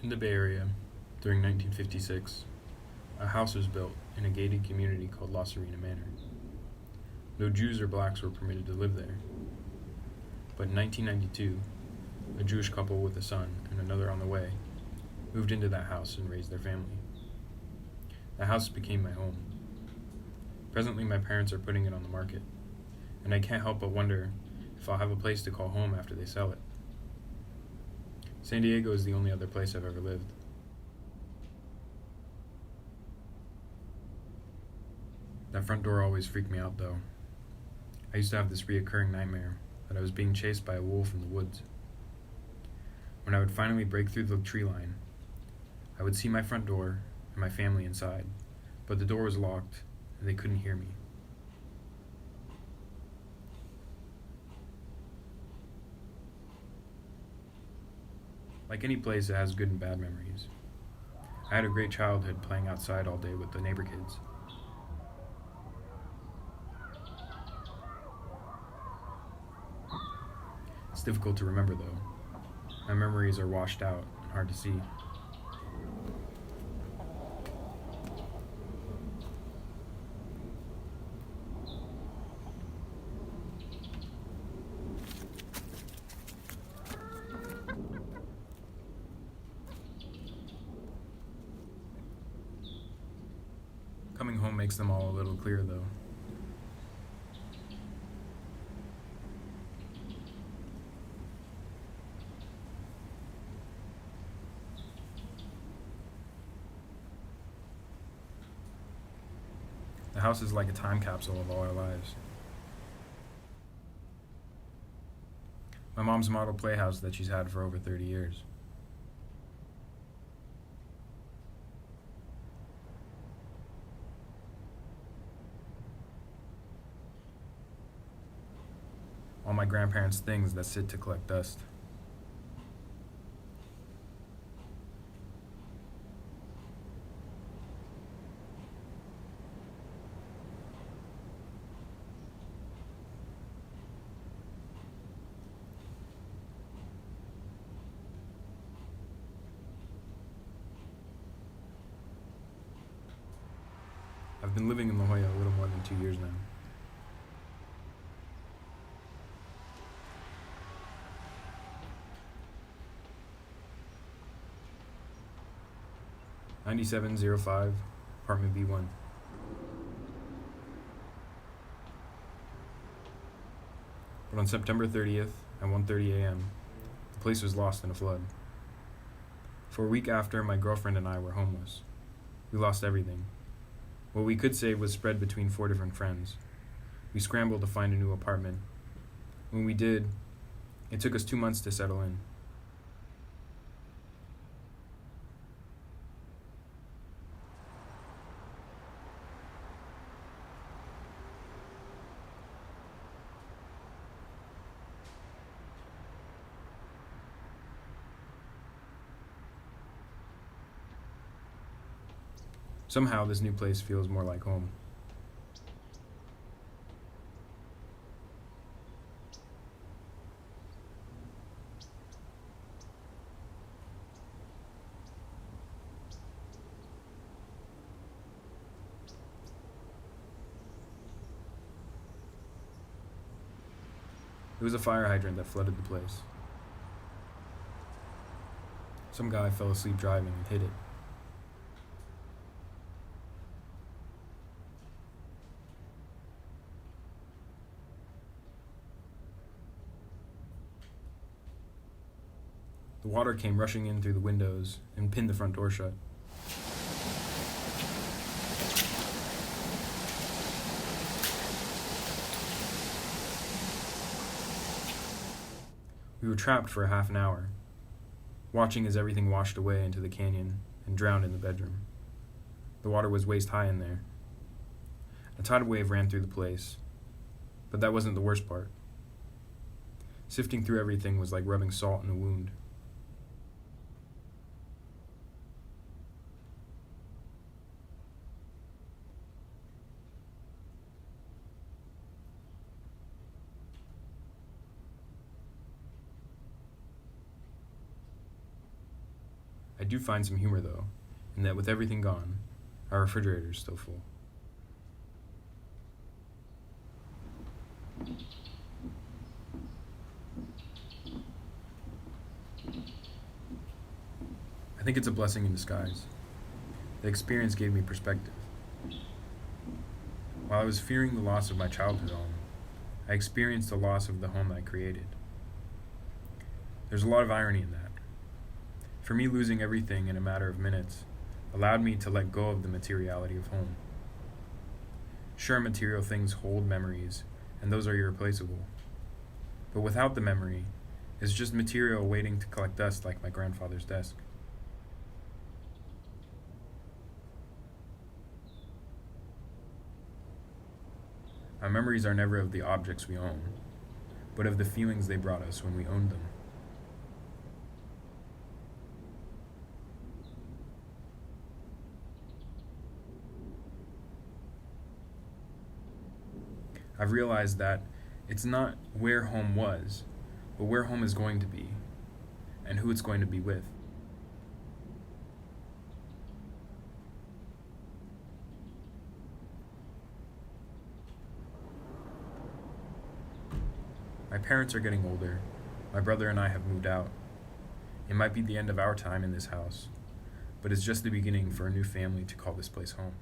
In the Bay Area, during 1956, a house was built in a gated community called La Serena Manor. No Jews or blacks were permitted to live there. But in 1992, a Jewish couple with a son and another on the way moved into that house and raised their family. The house became my home. Presently, my parents are putting it on the market, and I can't help but wonder if I'll have a place to call home after they sell it. San Diego is the only other place I've ever lived. That front door always freaked me out, though. I used to have this reoccurring nightmare that I was being chased by a wolf in the woods. When I would finally break through the tree line, I would see my front door and my family inside, but the door was locked and they couldn't hear me. Like any place, it has good and bad memories. I had a great childhood playing outside all day with the neighbor kids. It's difficult to remember, though. My memories are washed out and hard to see. Coming home makes them all a little clearer, though. The house is like a time capsule of all our lives. My mom's model playhouse that she's had for over 30 years. All my grandparents' things that sit to collect dust. I've been living in La Jolla a little more than 2 years now. $9705, apartment B1. But on September 30th at 1:30 a.m., the place was lost in a flood. For a week after, my girlfriend and I were homeless. We lost everything. What we could save was spread between 4 different friends. We scrambled to find a new apartment. When we did, it took us 2 months to settle in. Somehow, this new place feels more like home. It was a fire hydrant that flooded the place. Some guy fell asleep driving and hit it. The water came rushing in through the windows and pinned the front door shut. We were trapped for a half an hour, watching as everything washed away into the canyon and drowned in the bedroom. The water was waist high in there. A tidal wave ran through the place, but that wasn't the worst part. Sifting through everything was like rubbing salt in a wound. I I do find some humor, though, in that with everything gone, our refrigerator is still full. I think it's a blessing in disguise. The experience gave me perspective. While I was fearing the loss of my childhood home, I experienced the loss of the home I created. There's a lot of irony in that. For me, losing everything in a matter of minutes allowed me to let go of the materiality of home. Sure, material things hold memories, and those are irreplaceable. But without the memory, it's just material waiting to collect dust like my grandfather's desk. Our memories are never of the objects we own, but of the feelings they brought us when we owned them. I've realized that it's not where home was, but where home is going to be, and who it's going to be with. My parents are getting older. My brother and I have moved out. It might be the end of our time in this house, but it's just the beginning for a new family to call this place home.